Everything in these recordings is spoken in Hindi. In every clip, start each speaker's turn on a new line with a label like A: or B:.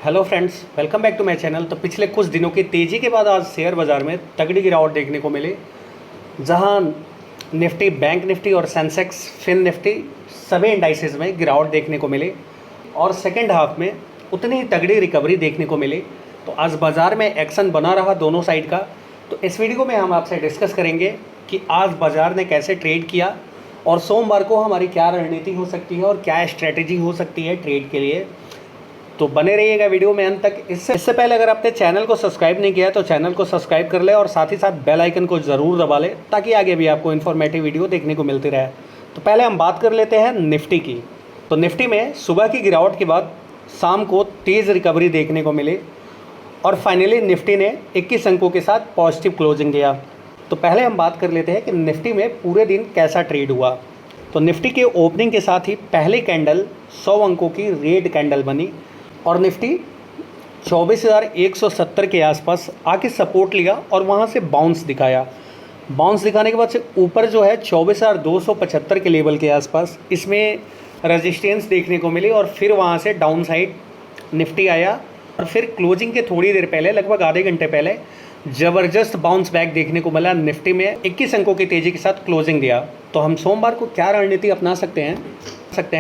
A: Hello friends, welcome back to my channel. तो पिछले कुछ दिनों की तेज़ी के बाद आज शेयर बाज़ार में तगड़ी गिरावट देखने को मिली, जहां निफ्टी, बैंक निफ्टी और सेंसेक्स, फिन निफ्टी सभी इंडाइसेस में गिरावट देखने को मिली और सेकेंड हाफ में उतनी ही तगड़ी रिकवरी देखने को मिली। तो आज बाज़ार में एक्शन बना रहा दोनों साइड का। तो इस वीडियो में हम आपसे डिस्कस करेंगे कि आज बाज़ार ने कैसे ट्रेड किया और सोमवार को हमारी क्या रणनीति हो सकती है और क्या स्ट्रैटेजी हो सकती है ट्रेड के लिए। तो बने रहिएगा वीडियो में अंत तक। इससे पहले अगर आपने चैनल को सब्सक्राइब नहीं किया है तो चैनल को सब्सक्राइब कर ले और साथ ही साथ बेल आइकन को ज़रूर दबा ले ताकि आगे भी आपको इन्फॉर्मेटिव वीडियो देखने को मिलती रहे। तो पहले हम बात कर लेते हैं निफ्टी की। तो निफ्टी में सुबह की गिरावट के बाद शाम को तेज़ रिकवरी देखने को मिली और फाइनली निफ्टी ने 21 अंकों के साथ पॉजिटिव क्लोजिंग दिया। तो पहले हम बात कर लेते हैं कि निफ्टी में पूरे दिन कैसा ट्रेड हुआ। तो निफ्टी के ओपनिंग के साथ ही पहली कैंडल 100 अंकों की रेड कैंडल बनी और निफ्टी 24,170 के आसपास आके सपोर्ट लिया और वहाँ से बाउंस दिखाया। बाउंस दिखाने के बाद से ऊपर जो है 24,275 के लेवल के आसपास इसमें रेजिस्टेंस देखने को मिली और फिर वहाँ से डाउन साइड निफ्टी आया और फिर क्लोजिंग के थोड़ी देर पहले, लगभग आधे घंटे पहले, ज़बरदस्त बाउंस बैक देखने को मिला। निफ्टी में 21 अंकों की तेज़ी के साथ क्लोजिंग दिया। तो हम सोमवार को क्या रणनीति अपना सकते हैं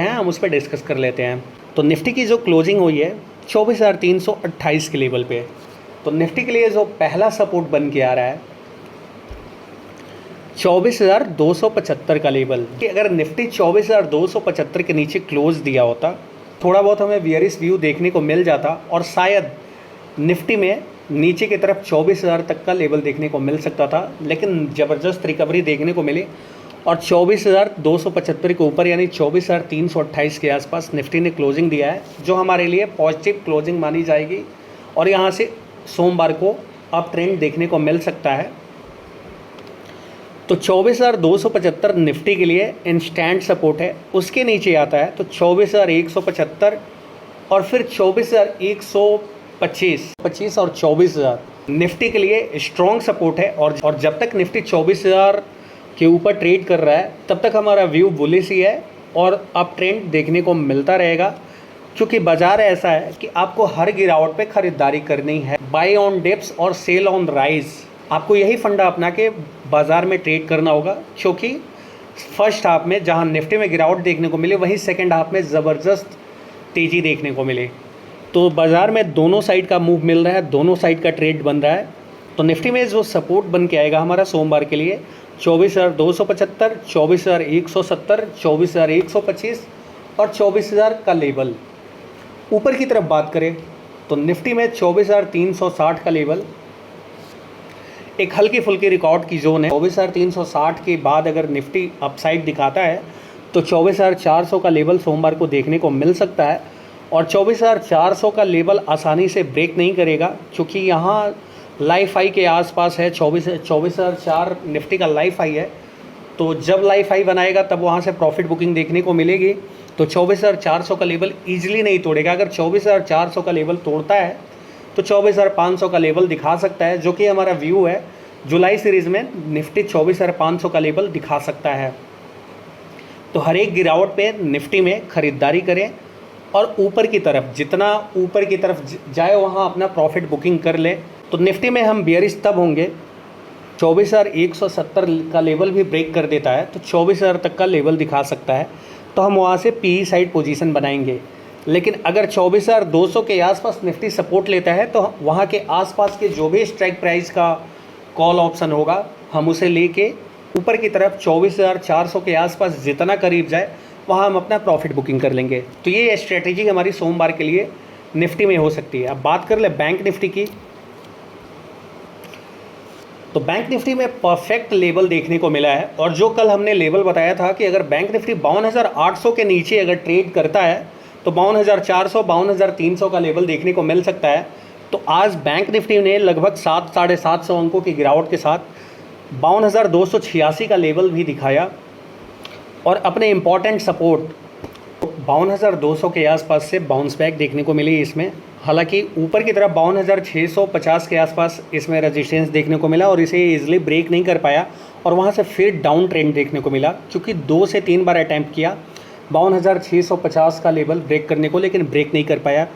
A: हम उस पर डिस्कस कर लेते हैं। तो निफ्टी की जो क्लोजिंग हुई है 24,328 के लेवल पे। तो निफ्टी के लिए जो पहला सपोर्ट बन के आ रहा है 24,275 का लेवल। कि अगर निफ्टी 24,275 के नीचे क्लोज दिया होता, थोड़ा बहुत हमें बियरिश व्यू देखने को मिल जाता और शायद निफ्टी में नीचे की तरफ 24,000 तक का लेवल देखने को मिल सकता था, लेकिन ज़बरदस्त रिकवरी देखने को मिली और 24,275 के ऊपर यानी 24,328 के आसपास निफ्टी ने क्लोजिंग दिया है, जो हमारे लिए पॉजिटिव क्लोजिंग मानी जाएगी और यहाँ से सोमवार को अप ट्रेंड देखने को मिल सकता है। तो 24,275 निफ्टी के लिए इंस्टेंट सपोर्ट है। उसके नीचे आता है तो 24,175 और फिर 24,125 और 24,000 निफ्टी के लिए स्ट्रॉन्ग सपोर्ट है। और जब तक निफ्टी 24,000 के ऊपर ट्रेड कर रहा है तब तक हमारा व्यू बुलिश ही है और अप ट्रेंड देखने को मिलता रहेगा, क्योंकि बाजार ऐसा है कि आपको हर गिरावट पे खरीदारी करनी है। बाय ऑन डिप्स और सेल ऑन राइज, आपको यही फंडा अपना के बाजार में ट्रेड करना होगा, क्योंकि फर्स्ट हाफ में जहां निफ्टी में गिरावट देखने को मिली वहीं सेकेंड हाफ में ज़बरदस्त तेज़ी देखने को मिली। तो बाजार में दोनों साइड का मूव मिल रहा है, दोनों साइड का ट्रेड बन रहा है। तो निफ्टी में जो सपोर्ट बन के आएगा हमारा सोमवार के लिए 24,275, 24,170, 24,125 और 24,000 का लेवल। ऊपर की तरफ बात करें तो निफ्टी में 24,360 का लेवल एक हल्की फुल्की रिकॉर्ड की जोन है। 24,360 के बाद अगर निफ्टी अपसाइड दिखाता है तो 24,400 का लेवल सोमवार को देखने को मिल सकता है और 24,400 का लेवल आसानी से ब्रेक नहीं करेगा, क्योंकि यहाँ लाइफ हाई के आसपास है। 24,004 निफ्टी का लाइफ हाई है। तो जब लाइफ हाई बनाएगा तब वहाँ से प्रॉफिट बुकिंग देखने को मिलेगी। तो 24,400 का लेवल ईजिली नहीं तोड़ेगा। अगर 24,400 का लेवल तोड़ता है तो 24,500 का लेवल दिखा सकता है, जो कि हमारा व्यू है। जुलाई सीरीज़ में निफ्टी 24,500 का लेवल दिखा सकता है। तो हर एक गिरावट पे निफ्टी में ख़रीदारी करें और ऊपर की तरफ, जितना ऊपर की तरफ जाए वहाँ अपना प्रॉफिट बुकिंग कर ले। तो निफ्टी में हम बियरिश तब होंगे 24,170 का लेवल भी ब्रेक कर देता है तो 24,000 तक का लेवल दिखा सकता है, तो हम वहाँ से पी साइड पोजीशन बनाएंगे। लेकिन अगर 24,200 के आसपास निफ्टी सपोर्ट लेता है तो वहाँ के आसपास के जो भी स्ट्राइक प्राइस का कॉल ऑप्शन होगा हम उसे लेके ऊपर की तरफ 24,400 के आसपास जितना करीब जाए वहाँ हम अपना प्रॉफिट बुकिंग कर लेंगे। तो ये स्ट्रेटेजी हमारी सोमवार के लिए निफ्टी में हो सकती है। अब बात कर ले बैंक निफ्टी की। तो बैंक निफ्टी में परफेक्ट लेवल देखने को मिला है और जो कल हमने लेवल बताया था कि अगर बैंक निफ्टी 52,800 के नीचे अगर ट्रेड करता है तो 52,400, 52,300 का लेवल देखने को मिल सकता है। तो आज बैंक निफ्टी ने लगभग 700-750 अंकों की गिरावट के साथ 52,286 का लेवल भी दिखाया और अपने इम्पॉर्टेंट सपोर्ट 52,200 के आसपास से बाउंस बैक देखने को मिली इसमें। हालांकि ऊपर की तरफ 52,650 के आसपास इसमें रेजिस्टेंस देखने को मिला और इसे इजीली ब्रेक नहीं कर पाया और वहां से फिर डाउन ट्रेंड देखने को मिला, क्योंकि 2 से 3 बार अटैम्प्ट किया 52,650 का लेवल ब्रेक करने को, लेकिन ब्रेक नहीं कर पाया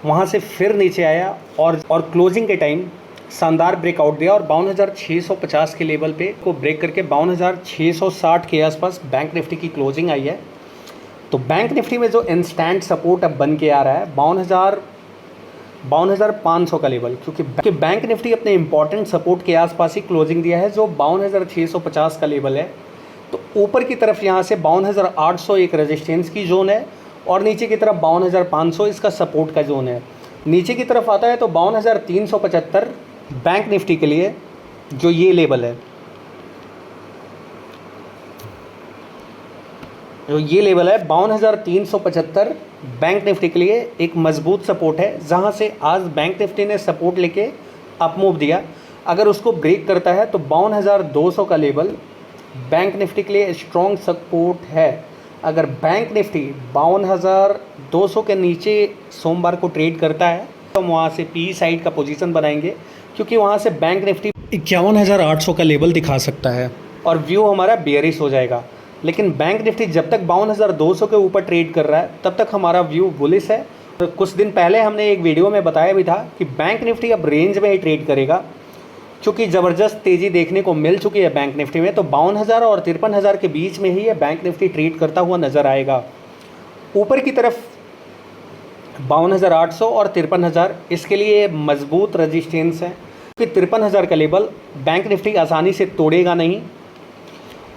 A: वहाँ से फिर नीचे आया और क्लोजिंग के टाइम शानदार ब्रेकआउट दिया और 52,650 के लेवल पे को ब्रेक करके 52,660 के आसपास बैंक निफ्टी की क्लोजिंग आई है। तो बैंक निफ्टी में जो इंस्टेंट सपोर्ट अब बन के आ रहा है 52,500 का लेवल, क्योंकि बैंक निफ्टी अपने इंपॉर्टेंट सपोर्ट के आसपास ही क्लोजिंग दिया है जो 52,650 का लेवल है। तो ऊपर की तरफ यहाँ से 52,800 एक रेजिस्टेंस की जोन है और नीचे की तरफ 52,500 इसका सपोर्ट का जोन है। नीचे की तरफ आता है तो 52,375 बैंक निफ्टी के लिए जो ये लेवल है, जो ये लेवल है 52,375 बैंक निफ्टी के लिए एक मजबूत सपोर्ट है, जहां से आज बैंक निफ्टी ने सपोर्ट लेके अप मूव दिया। अगर उसको ब्रेक करता है तो 52,200 का लेवल बैंक निफ्टी के लिए स्ट्रॉन्ग सपोर्ट है। अगर बैंक निफ्टी 52,200 के नीचे सोमवार को ट्रेड करता है तो हम वहाँ से पी साइड का पोजीशन बनाएंगे, क्योंकि वहाँ से बैंक निफ्टी 51,800 का लेवल दिखा सकता है और व्यू हमारा बेयरिश हो जाएगा। लेकिन बैंक निफ्टी जब तक 52,200 के ऊपर ट्रेड कर रहा है तब तक हमारा व्यू बुलिश है। तो कुछ दिन पहले हमने एक वीडियो में बताया भी था कि बैंक निफ्टी अब रेंज में ही ट्रेड करेगा, क्योंकि ज़बरदस्त तेज़ी देखने को मिल चुकी है बैंक निफ्टी में। तो 52,000 और 53,000 के बीच में ही ये बैंक निफ्टी ट्रेड करता हुआ नज़र आएगा। ऊपर की तरफ 52,800 और 53,000 इसके लिए मजबूत रजिस्टेंस है, क्योंकि 53,000 का लेवल बैंक निफ्टी आसानी से तोड़ेगा नहीं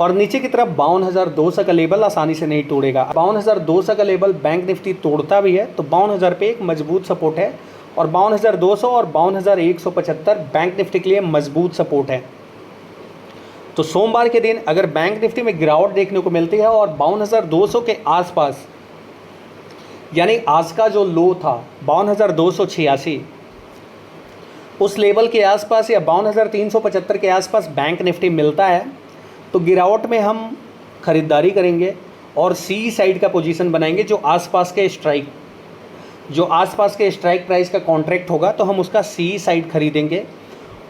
A: और नीचे की तरफ 52,200 का लेवल आसानी से नहीं तोड़ेगा। 52,200 का लेवल बैंक निफ्टी तोड़ता भी है तो 52,000 पे एक मजबूत सपोर्ट है और 52,200 और 52,175 बैंक निफ्टी के लिए मजबूत सपोर्ट है। तो सोमवार के दिन अगर बैंक निफ्टी में गिरावट देखने को मिलती है और 52,200 के आसपास, यानी आज का जो लो था 52,286 उस लेवल के आसपास या 52,375 के आसपास बैंक निफ्टी मिलता है तो गिरावट में हम ख़रीदारी करेंगे और सी साइड का पोजीशन बनाएंगे। जो आसपास के स्ट्राइक प्राइस का कॉन्ट्रैक्ट होगा तो हम उसका सी साइड खरीदेंगे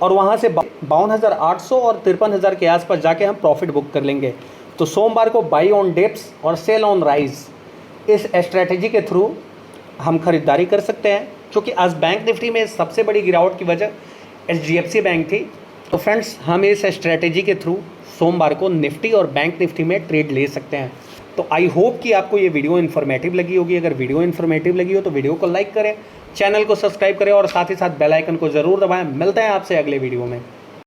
A: और वहाँ से 52,800 और 53,000 के आसपास जाके हम प्रॉफिट बुक कर लेंगे। तो सोमवार को बाई ऑन डिप्स और सेल ऑन राइज इस स्ट्रैटेजी के थ्रू हम खरीदारी कर सकते हैं, क्योंकि आज बैंक निफ्टी में सबसे बड़ी गिरावट की वजह HDFC बैंक थी। तो फ्रेंड्स हम इस स्ट्रैटेजी के थ्रू सोमवार को निफ्टी और बैंक निफ्टी में ट्रेड ले सकते हैं। तो आई होप कि आपको ये वीडियो इन्फॉर्मेटिव लगी होगी। अगर वीडियो इन्फॉर्मेटिव लगी हो तो वीडियो को लाइक करें, चैनल को सब्सक्राइब करें और साथ ही साथ बेल आइकन को ज़रूर दबाएं। मिलते हैं आपसे अगले वीडियो में।